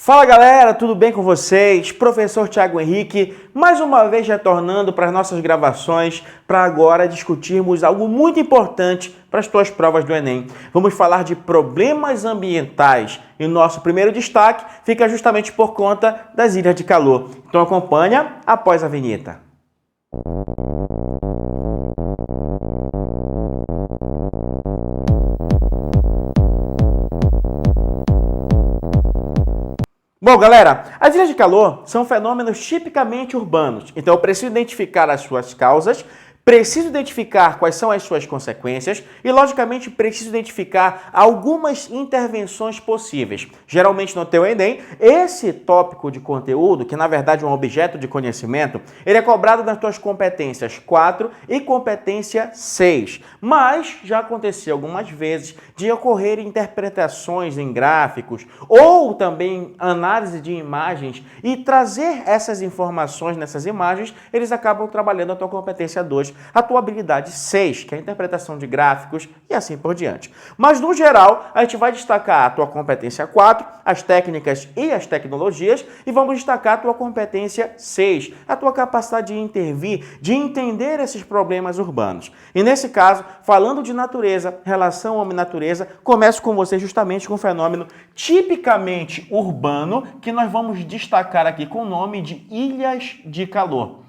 Fala galera, tudo bem com vocês? Professor Thiago Henrique, mais uma vez retornando para as nossas gravações para agora discutirmos algo muito importante para as tuas provas do Enem. Vamos falar de problemas ambientais e o nosso primeiro destaque fica justamente por conta das ilhas de calor. Então acompanha após a vinheta. Bom, galera, as ilhas de calor são fenômenos tipicamente urbanos, então eu preciso identificar as suas causas, preciso identificar quais são as suas consequências e, logicamente, preciso identificar algumas intervenções possíveis. Geralmente no teu Enem, esse tópico de conteúdo, que na verdade é um objeto de conhecimento, ele é cobrado nas tuas competências 4 e competência 6. Mas já aconteceu algumas vezes de ocorrer interpretações em gráficos ou também análise de imagens e trazer essas informações nessas imagens, eles acabam trabalhando a tua competência 2. A tua habilidade 6, que é a interpretação de gráficos e assim por diante. Mas, no geral, a gente vai destacar a tua competência 4, as técnicas e as tecnologias, e vamos destacar a tua competência 6, a tua capacidade de intervir, de entender esses problemas urbanos. E, nesse caso, falando de natureza, relação homem-natureza, começo com você justamente com um fenômeno tipicamente urbano, que nós vamos destacar aqui com o nome de ilhas de calor.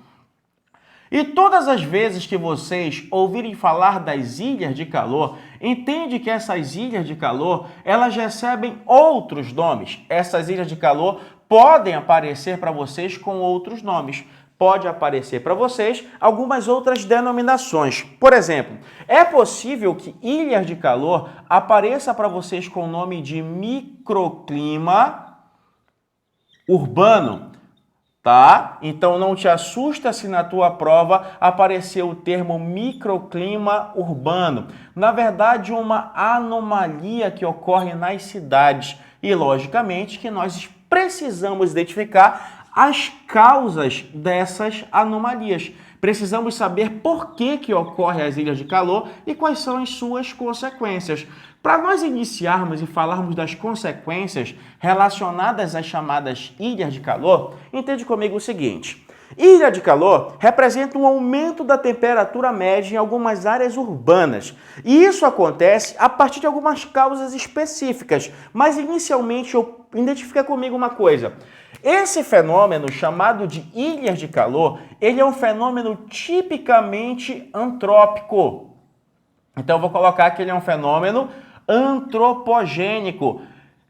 E todas as vezes que vocês ouvirem falar das ilhas de calor, entende que essas ilhas de calor, elas recebem outros nomes. Essas ilhas de calor podem aparecer para vocês com outros nomes. Pode aparecer para vocês algumas outras denominações. Por exemplo, é possível que ilhas de calor apareça para vocês com o nome de microclima urbano. Tá? Então não te assusta se na tua prova aparecer o termo microclima urbano. Na verdade, uma anomalia que ocorre nas cidades. E, logicamente, que nós precisamos identificar as causas dessas anomalias. Precisamos saber por que ocorrem as ilhas de calor e quais são as suas consequências. Para nós iniciarmos e falarmos das consequências relacionadas às chamadas ilhas de calor, entende comigo o seguinte. Ilha de calor representa um aumento da temperatura média em algumas áreas urbanas. E isso acontece a partir de algumas causas específicas. Mas inicialmente, identifica comigo uma coisa. Esse fenômeno chamado de ilhas de calor, ele é um fenômeno tipicamente antrópico. Então eu vou colocar que ele é um fenômeno antropogênico. O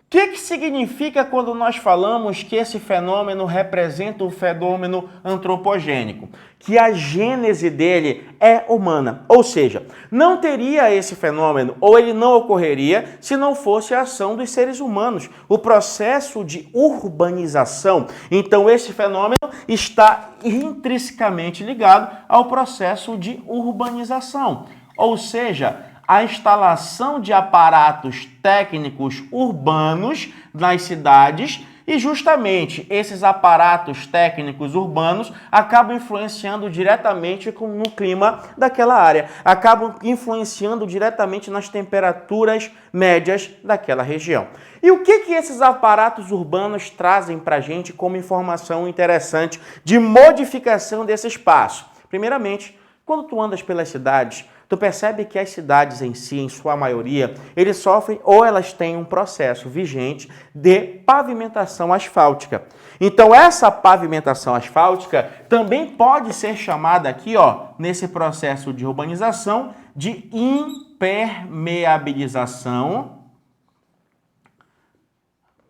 que significa quando nós falamos que esse fenômeno representa um fenômeno antropogênico? Que a gênese dele é humana, ou seja, não teria esse fenômeno ou ele não ocorreria se não fosse a ação dos seres humanos, o processo de urbanização. Então esse fenômeno está intrinsecamente ligado ao processo de urbanização, ou seja, a instalação de aparatos técnicos urbanos nas cidades e justamente esses aparatos técnicos urbanos acabam influenciando diretamente no clima daquela área, acabam influenciando diretamente nas temperaturas médias daquela região. E o que esses aparatos urbanos trazem para a gente como informação interessante de modificação desse espaço? Primeiramente, quando tu andas pelas cidades, tu percebe que as cidades em si, em sua maioria, eles sofrem ou elas têm um processo vigente de pavimentação asfáltica. Então, essa pavimentação asfáltica também pode ser chamada aqui, ó, nesse processo de urbanização, de impermeabilização,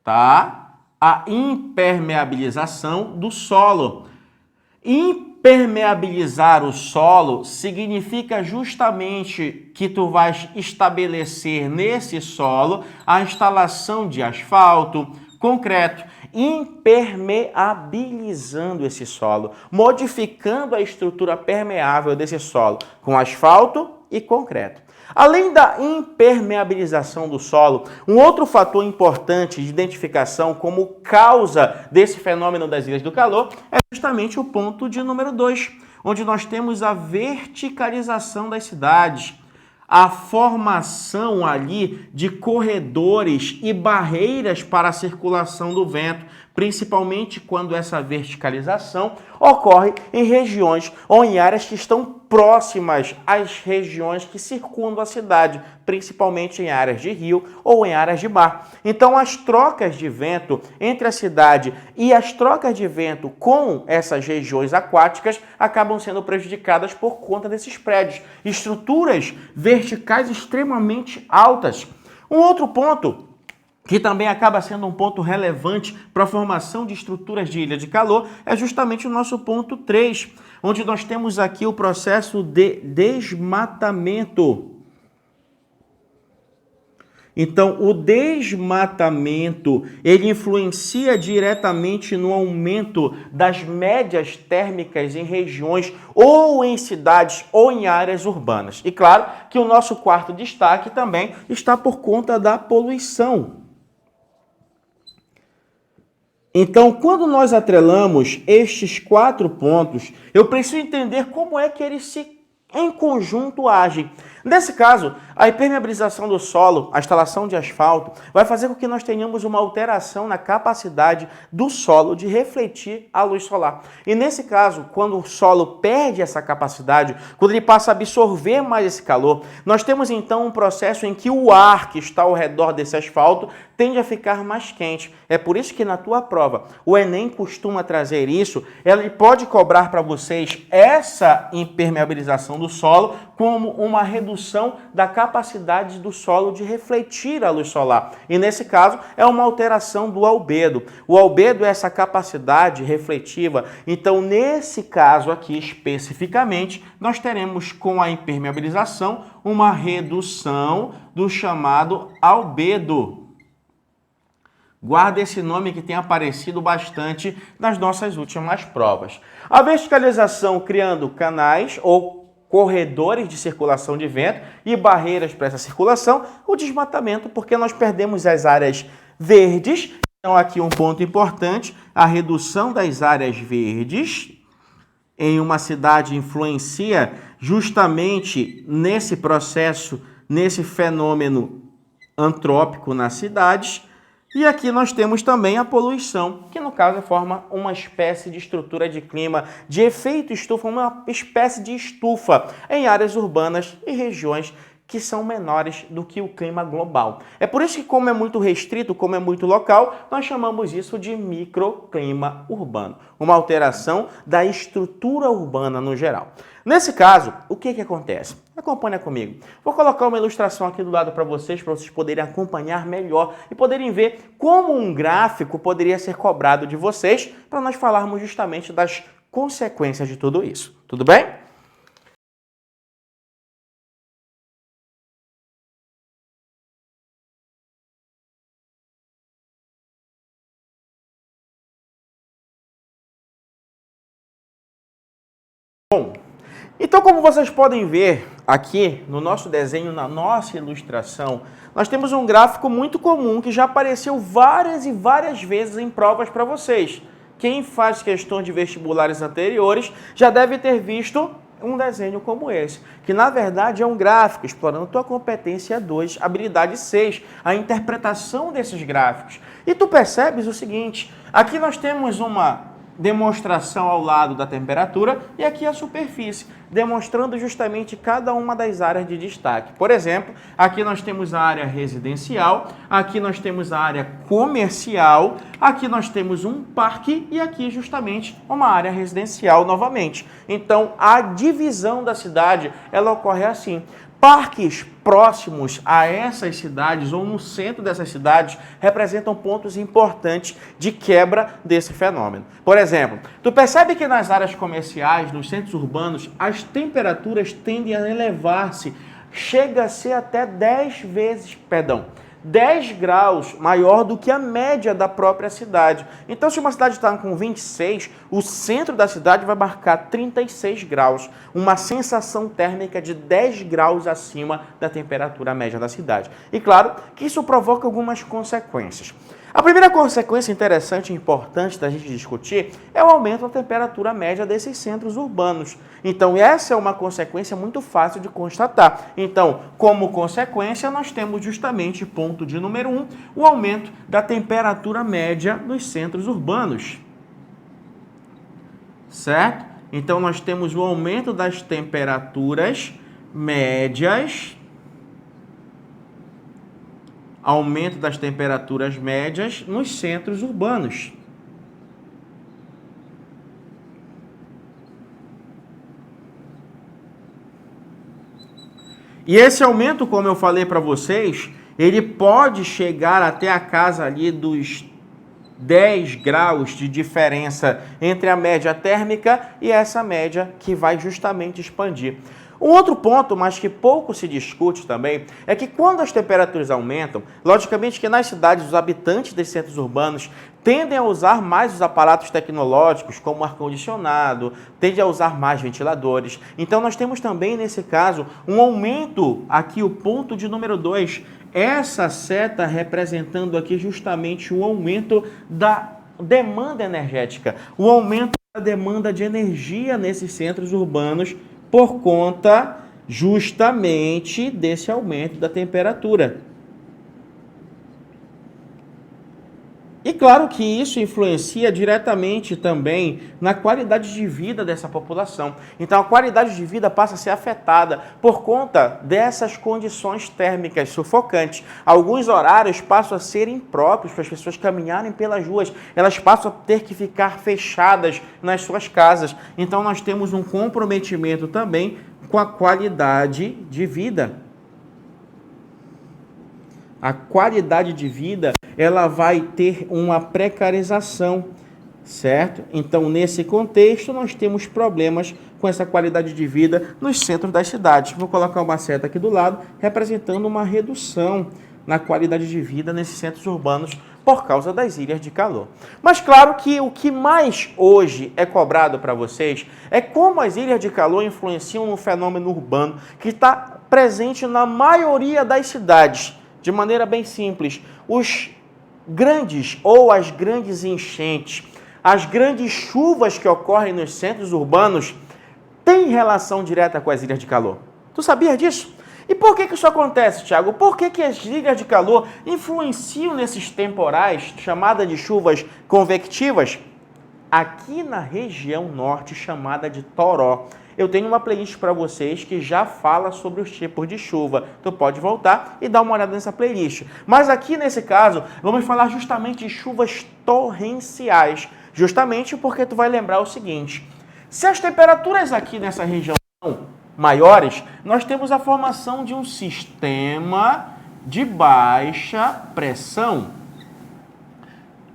tá? A impermeabilização do solo. Impermeabilizar o solo significa justamente que tu vais estabelecer nesse solo a instalação de asfalto, concreto, impermeabilizando esse solo, modificando a estrutura permeável desse solo com asfalto e concreto. Além da impermeabilização do solo, um outro fator importante de identificação como causa desse fenômeno das ilhas do calor é justamente o ponto de número 2, onde nós temos a verticalização das cidades. a formação ali de corredores e barreiras para a circulação do vento, principalmente quando essa verticalização ocorre em regiões ou em áreas que estão próximas às regiões que circundam a cidade, principalmente em áreas de rio ou em áreas de mar. Então, as trocas de vento entre a cidade e as trocas de vento com essas regiões aquáticas acabam sendo prejudicadas por conta desses prédios, estruturas verticais extremamente altas. Um outro ponto que também acaba sendo um ponto relevante para a formação de estruturas de ilha de calor, é justamente o nosso ponto 3, onde nós temos aqui o processo de desmatamento. Então, o desmatamento, ele influencia diretamente no aumento das médias térmicas em regiões ou em cidades ou em áreas urbanas. E claro que o nosso quarto destaque também está por conta da poluição. Então, quando nós atrelamos estes 4 pontos, eu preciso entender como é que eles em conjunto agem. Nesse caso, a impermeabilização do solo, a instalação de asfalto, vai fazer com que nós tenhamos uma alteração na capacidade do solo de refletir a luz solar. E nesse caso, quando o solo perde essa capacidade, quando ele passa a absorver mais esse calor, nós temos então um processo em que o ar que está ao redor desse asfalto tende a ficar mais quente. É por isso que na tua prova, o Enem costuma trazer isso, ele pode cobrar para vocês essa impermeabilização do solo como uma redução da capacidade do solo de refletir a luz solar. E nesse caso, é uma alteração do albedo. O albedo é essa capacidade refletiva. Então, nesse caso aqui especificamente, nós teremos com a impermeabilização uma redução do chamado albedo. Guarda esse nome que tem aparecido bastante nas nossas últimas provas. A verticalização criando canais ou corredores de circulação de vento e barreiras para essa circulação, o desmatamento, porque nós perdemos as áreas verdes. Então, aqui um ponto importante, a redução das áreas verdes em uma cidade influencia justamente nesse processo, nesse fenômeno antrópico nas cidades. E aqui nós temos também a poluição, que no caso forma uma espécie de estrutura de clima, de efeito estufa, uma espécie de estufa em áreas urbanas e regiões que são menores do que o clima global. É por isso que, como é muito restrito, como é muito local, nós chamamos isso de microclima urbano, uma alteração da estrutura urbana no geral. Nesse caso, o que acontece? Acompanha comigo. Vou colocar uma ilustração aqui do lado para vocês poderem acompanhar melhor e poderem ver como um gráfico poderia ser cobrado de vocês para nós falarmos justamente das consequências de tudo isso. Tudo bem? Bom, então como vocês podem ver aqui no nosso desenho, na nossa ilustração, nós temos um gráfico muito comum que já apareceu várias e várias vezes em provas para vocês. Quem faz questões de vestibulares anteriores já deve ter visto um desenho como esse, que na verdade é um gráfico explorando tua competência 2, habilidade 6, a interpretação desses gráficos. E tu percebes o seguinte, aqui nós temos uma demonstração ao lado da temperatura e aqui a superfície, demonstrando justamente cada uma das áreas de destaque. Por exemplo, aqui nós temos a área residencial, aqui nós temos a área comercial, aqui nós temos um parque e aqui justamente uma área residencial novamente. Então, a divisão da cidade, ela ocorre assim. Parques próximos a essas cidades ou no centro dessas cidades representam pontos importantes de quebra desse fenômeno. Por exemplo, tu percebe que nas áreas comerciais, nos centros urbanos, as temperaturas tendem a elevar-se, chega a ser até 10 graus maior do que a média da própria cidade. Então, se uma cidade está com 26, o centro da cidade vai marcar 36 graus, uma sensação térmica de 10 graus acima da temperatura média da cidade. E claro que isso provoca algumas consequências. A primeira consequência interessante e importante da gente discutir é o aumento da temperatura média desses centros urbanos. Então, essa é uma consequência muito fácil de constatar. Então, como consequência, nós temos justamente, ponto de número 1, o aumento da temperatura média nos centros urbanos. Certo? Então, nós temos o aumento das temperaturas médias. Aumento das temperaturas médias nos centros urbanos. E esse aumento, como eu falei para vocês, ele pode chegar até a casa ali dos 10 graus de diferença entre a média térmica e essa média que vai justamente expandir. Um outro ponto, mas que pouco se discute também, é que quando as temperaturas aumentam, logicamente que nas cidades os habitantes dos centros urbanos tendem a usar mais os aparatos tecnológicos, como ar-condicionado, tendem a usar mais ventiladores. Então nós temos também, nesse caso, um aumento, aqui o ponto de número 2, essa seta representando aqui justamente o aumento da demanda energética, o aumento da demanda de energia nesses centros urbanos, por conta justamente desse aumento da temperatura. E claro que isso influencia diretamente também na qualidade de vida dessa população. Então a qualidade de vida passa a ser afetada por conta dessas condições térmicas sufocantes. Alguns horários passam a ser impróprios para as pessoas caminharem pelas ruas. Elas passam a ter que ficar fechadas nas suas casas. Então nós temos um comprometimento também com a qualidade de vida. A qualidade de vida, ela vai ter uma precarização, certo? Então, nesse contexto, nós temos problemas com essa qualidade de vida nos centros das cidades. Vou colocar uma seta aqui do lado, representando uma redução na qualidade de vida nesses centros urbanos por causa das ilhas de calor. Mas claro que o que mais hoje é cobrado para vocês é como as ilhas de calor influenciam no fenômeno urbano que está presente na maioria das cidades. De maneira bem simples, os grandes ou as grandes enchentes, as grandes chuvas que ocorrem nos centros urbanos têm relação direta com as ilhas de calor. Tu sabia disso? E por que isso acontece, Thiago? Por que as ilhas de calor influenciam nesses temporais, chamada de chuvas convectivas? Aqui na região norte, chamada de Toró, eu tenho uma playlist para vocês que já fala sobre os tipos de chuva. Tu pode voltar e dar uma olhada nessa playlist. Mas aqui nesse caso, vamos falar justamente de chuvas torrenciais. Justamente porque tu vai lembrar o seguinte. Se as temperaturas aqui nessa região são maiores, nós temos a formação de um sistema de baixa pressão.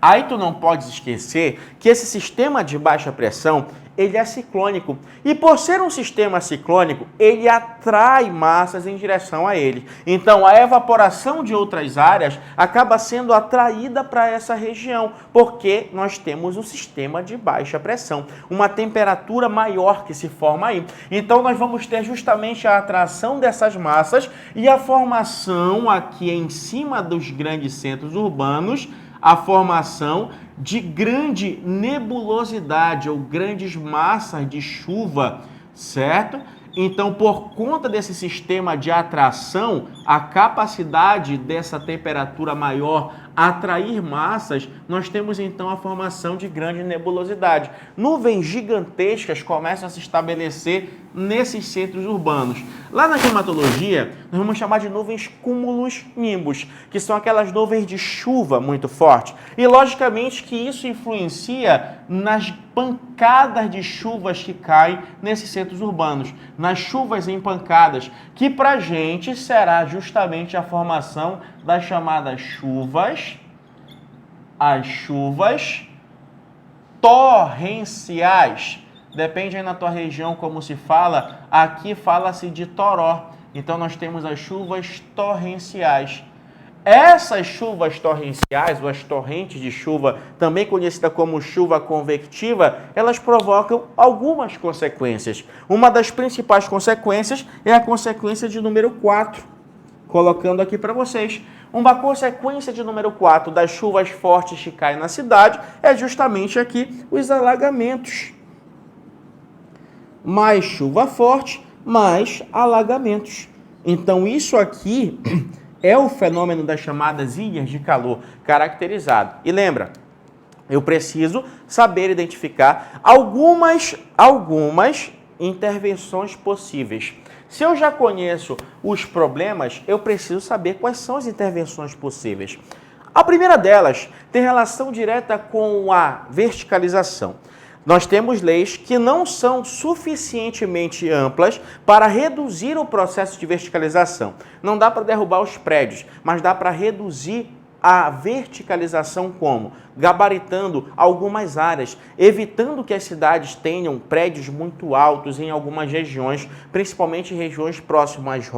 Aí tu não podes esquecer que esse sistema de baixa pressão, ele é ciclônico. E por ser um sistema ciclônico, ele atrai massas em direção a ele. Então, a evaporação de outras áreas acaba sendo atraída para essa região, porque nós temos um sistema de baixa pressão, uma temperatura maior que se forma aí. Então, nós vamos ter justamente a atração dessas massas e a formação aqui em cima dos grandes centros urbanos, a formação de grande nebulosidade ou grandes massas de chuva, certo? Então, por conta desse sistema de atração, a capacidade dessa temperatura maior atrair massas, nós temos então a formação de grande nebulosidade. Nuvens gigantescas começam a se estabelecer nesses centros urbanos. Lá na climatologia, nós vamos chamar de nuvens cúmulos nimbus, que são aquelas nuvens de chuva muito forte. E logicamente que isso influencia nas pancadas de chuvas que caem nesses centros urbanos, nas chuvas em pancadas, que para a gente será justamente a formação das chamadas chuvas, as chuvas torrenciais. Depende aí na tua região como se fala, aqui fala-se de Toró. Então nós temos as chuvas torrenciais. Essas chuvas torrenciais, ou as torrentes de chuva, também conhecida como chuva convectiva, elas provocam algumas consequências. Uma das principais consequências é a consequência de número 4, colocando aqui para vocês. Uma consequência de número 4 das chuvas fortes que caem na cidade é justamente aqui os alagamentos. Mais chuva forte, mais alagamentos. Então isso aqui é o fenômeno das chamadas ilhas de calor caracterizado. E lembra, eu preciso saber identificar algumas intervenções possíveis. Se eu já conheço os problemas, eu preciso saber quais são as intervenções possíveis. A primeira delas tem relação direta com a verticalização. Nós temos leis que não são suficientemente amplas para reduzir o processo de verticalização. Não dá para derrubar os prédios, mas dá para reduzir a verticalização como? Gabaritando algumas áreas, evitando que as cidades tenham prédios muito altos em algumas regiões, principalmente regiões próximas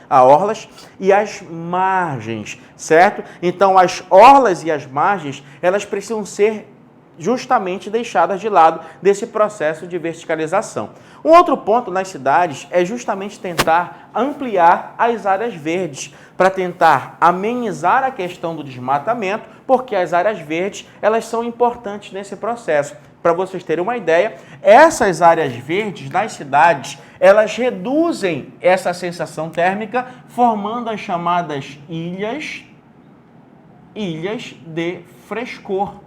a orlas e às margens, certo? Então, as orlas e as margens, elas precisam ser justamente deixadas de lado desse processo de verticalização. Um outro ponto nas cidades é justamente tentar ampliar as áreas verdes, para tentar amenizar a questão do desmatamento, porque as áreas verdes, elas são importantes nesse processo. Para vocês terem uma ideia, essas áreas verdes nas cidades, elas reduzem essa sensação térmica, formando as chamadas ilhas de frescor.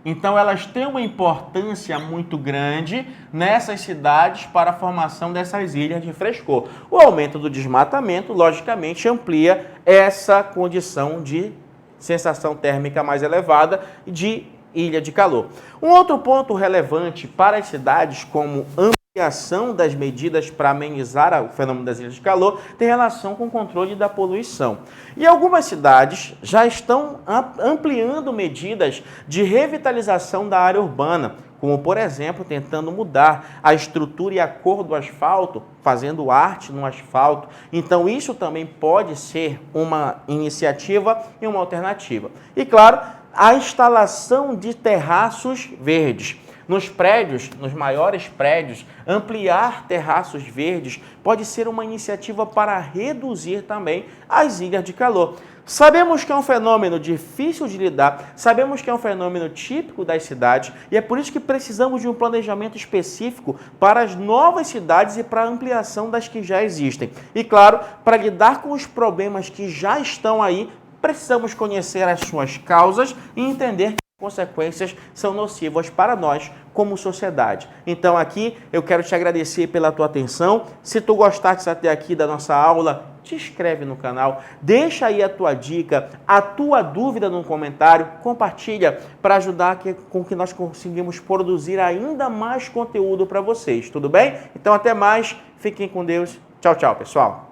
Então, elas têm uma importância muito grande nessas cidades para a formação dessas ilhas de frescor. O aumento do desmatamento, logicamente, amplia essa condição de sensação térmica mais elevada de ilha de calor. Um outro ponto relevante para as cidades, como ampliação das medidas para amenizar o fenômeno das ilhas de calor, tem relação com o controle da poluição. E algumas cidades já estão ampliando medidas de revitalização da área urbana, como, por exemplo, tentando mudar a estrutura e a cor do asfalto, fazendo arte no asfalto. Então, isso também pode ser uma iniciativa e uma alternativa. E, claro, a instalação de terraços verdes. Nos prédios, nos maiores prédios, ampliar terraços verdes pode ser uma iniciativa para reduzir também as ilhas de calor. Sabemos que é um fenômeno difícil de lidar, sabemos que é um fenômeno típico das cidades e é por isso que precisamos de um planejamento específico para as novas cidades e para a ampliação das que já existem. E, claro, para lidar com os problemas que já estão aí, precisamos conhecer as suas causas e entender que as consequências são nocivas para nós como sociedade. Então aqui eu quero te agradecer pela tua atenção. Se tu gostaste até aqui da nossa aula, te inscreve no canal, deixa aí a tua dica, a tua dúvida no comentário, compartilha para ajudar com que nós conseguimos produzir ainda mais conteúdo para vocês, tudo bem? Então até mais, fiquem com Deus. Tchau, tchau, pessoal.